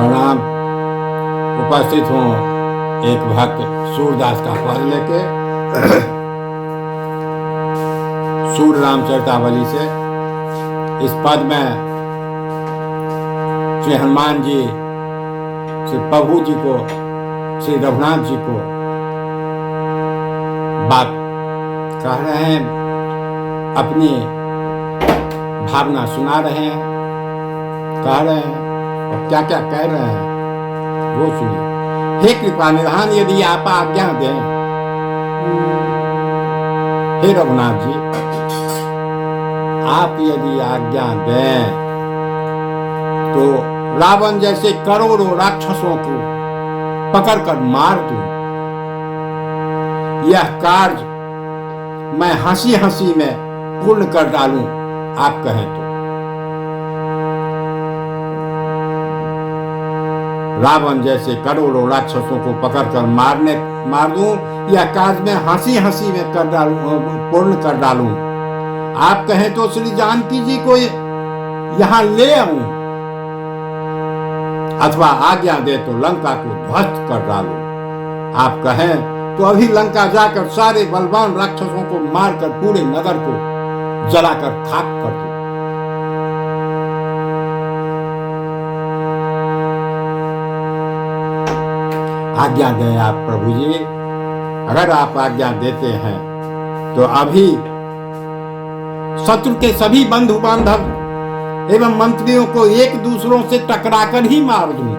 प्रणाम। उपस्थित हूँ एक भक्त सूरदास का पद लेके सूर रामचरितावली से। इस पद में श्री हनुमान जी श्री प्रभु जी को, श्री रघुनाथ जी को बात कह रहे हैं, अपनी भावना सुना रहे हैं, कह रहे हैं और क्या क्या कह रहे हैं वो सुनिए। हे कृपा निधान, यदि आप आज्ञा दें, हे रघुनाथ जी आप यदि आज्ञा दें तो रावण जैसे करोड़ों राक्षसों को पकड़कर मार दूं। यह कार्य मैं हंसी हंसी में पूर्ण कर डालूं, आप कहें तो। रावण जैसे करोड़ों राक्षसों को पकड़कर मार दूं, यह कार्य मैं हंसी हंसी में कर डालूं, पूर्ण कर डालूं। आप कहें तो श्री जानकी जी को यहां ले आऊं, अथवा आज्ञा दे तो लंका को ध्वस्त कर डालूं। आप कहें तो अभी लंका जाकर सारे बलवान राक्षसों को मारकर पूरे नगर को जलाकर खाक कर दूं। आज्ञा दें आप प्रभु जी। अगर आप आज्ञा देते हैं तो अभी शत्रु के सभी बंधु बांधव एवं मंत्रियों को एक दूसरों से टकराकर ही मार दूं।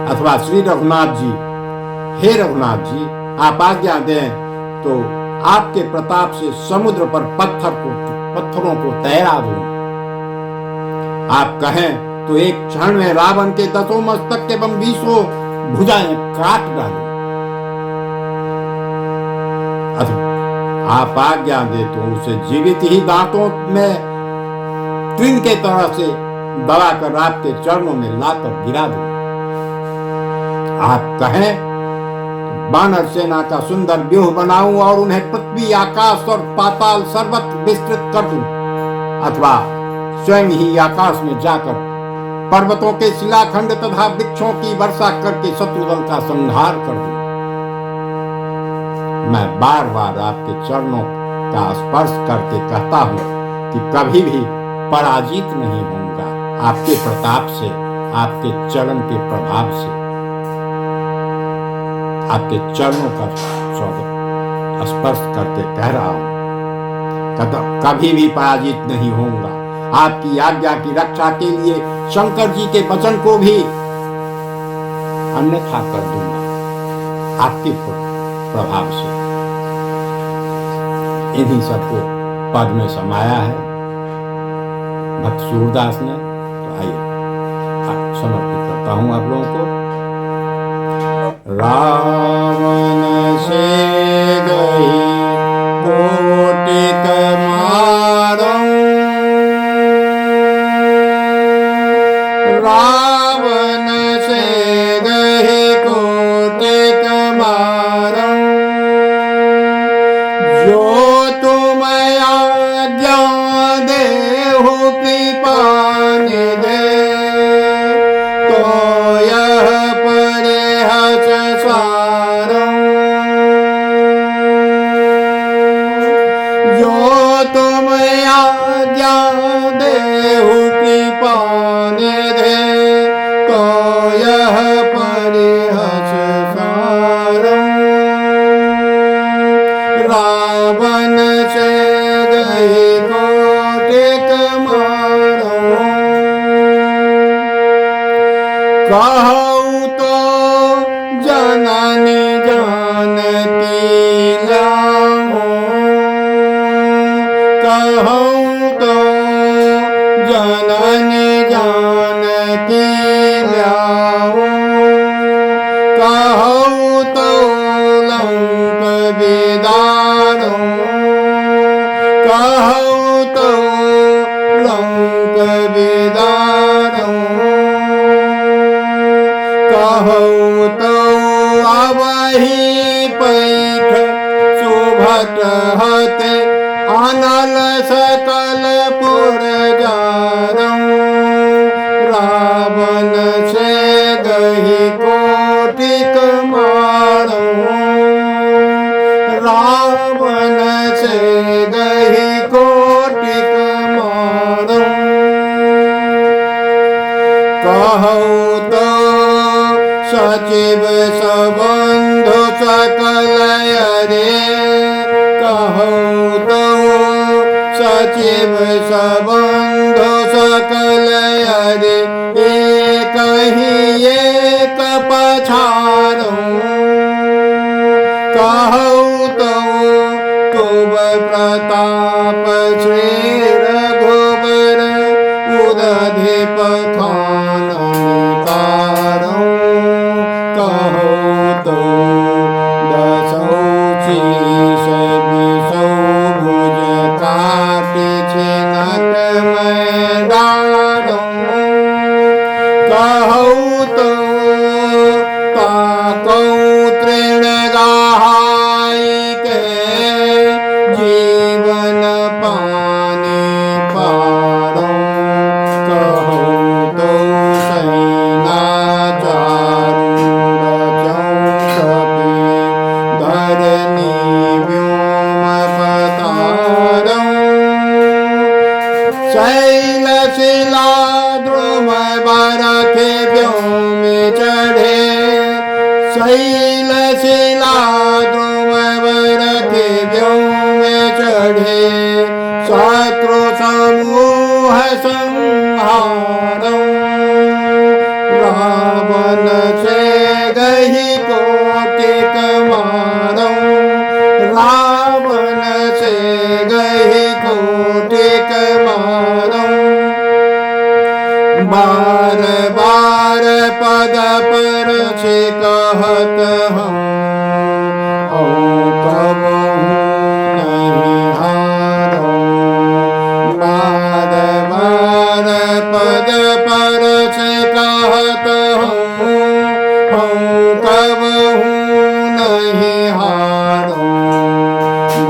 अथवा श्री रघुनाथ जी, हे रघुनाथ जी आप आज्ञा दें तो आपके प्रताप से समुद्र पर पत्थरों को तैरा दूं। आप कहें तो एक क्षण में रावण के 10 मस्तक एवं 20 भुजाएं काट डालूं। आप आज्ञा दे तो उसे जीवित ही दांतों में तृण के तरह से दबाकर आपके चरणों में लाकर गिरा दूं। आप कहें तो वानर सेना का सुंदर व्यूह बनाऊं और उन्हें पृथ्वी, आकाश और पाताल सर्वत्र विस्तृत कर दूं। अथवा स्वयं ही आकाश में जाकर पर्वतों के शिलाखंड तथा वृक्षों की वर्षा करके शत्रु दल का संहार कर दूं। मैं बार बार आपके चरणों का स्पर्श करके कहता हूं कि कभी भी पराजित नहीं होऊंगा। आपके प्रताप से, आपके चरण के प्रभाव से, आपके चरणों का स्पर्श करके कह रहा हूं, कभी भी पराजित नहीं होऊंगा। आपकी आज्ञा की रक्षा के लिए शंकर जी के वचन को भी अन्यथा कर दूंगा आपके प्रभाव से। इन्हीं सबको पद में समाया है भक्त सूरदास ने। तो आइए समर्पित करता हूं आप लोगों को। रावण से गई कोटि मारं, रावण से गए कोटि मारं, जो तुम आज्ञा देहु कृपा निधे, तो यह परिहस सारं। जो तुम आज्ञा देहु कृपा निधे, तो यह परिहस सारं। रावण से गई कोटि मारं, कहूँ तो जननी जानकी लाऊं, कहूँ तो जननी जानकी लाऊं, कहूँ तो लंक बिदारूं, कहूँ तो लंक बिदारूं, कहूँ तो अबहि पैठ सुभट हते, अनल सकल पुर जारं। रावण रावण से गही कोटिक मारो, रावण से गही कोटिक मारो। कहूँ तो सचिव सबंधु सकल रे, कहूँ तो सचिव सबंधु सकल रे, एक ही एक पछारो। कहूँ तो तुम प्रताप श्री रघुबर उदधिप खान निकारो। कहूँ तो दसौ शीश बिसौ भुज काटि छिनत मैं डारो। कहूँ तो ताकौ तृण गाहाई के जीवन पानी पारो। कहूँ तो सैना चारूढ़ चौसठी धरनी व्योम पतारो। शैल शिला द्रुम बरखे व्योम चढ़े, शैल शिला द्रुम बरखे व्योम चढ़े। शत्रु समूह संहारो, रावण से गही कोटिक मारो, रावण से गही कोटिक मारो। बार बार पद पर से कहत हम, कबहू नहीं हारो। बार बार पद पर से कहत हम कबहू नहीं हारो।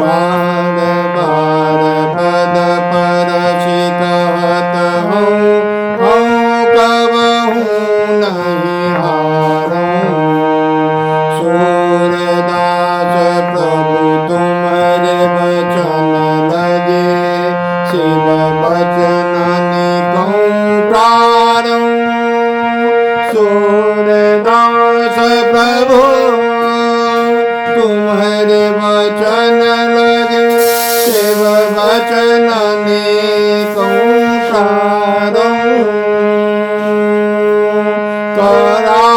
बार बार पद पर से कहत हम कबहू नहीं हारो। सूरदास प्रभु तुम्हारे वचन लगे, शिव वचन निकौं प्रारो। सूरदास प्रभु तुम्हारे वचन लगे, शिव वचन निकौं प्रारो। करा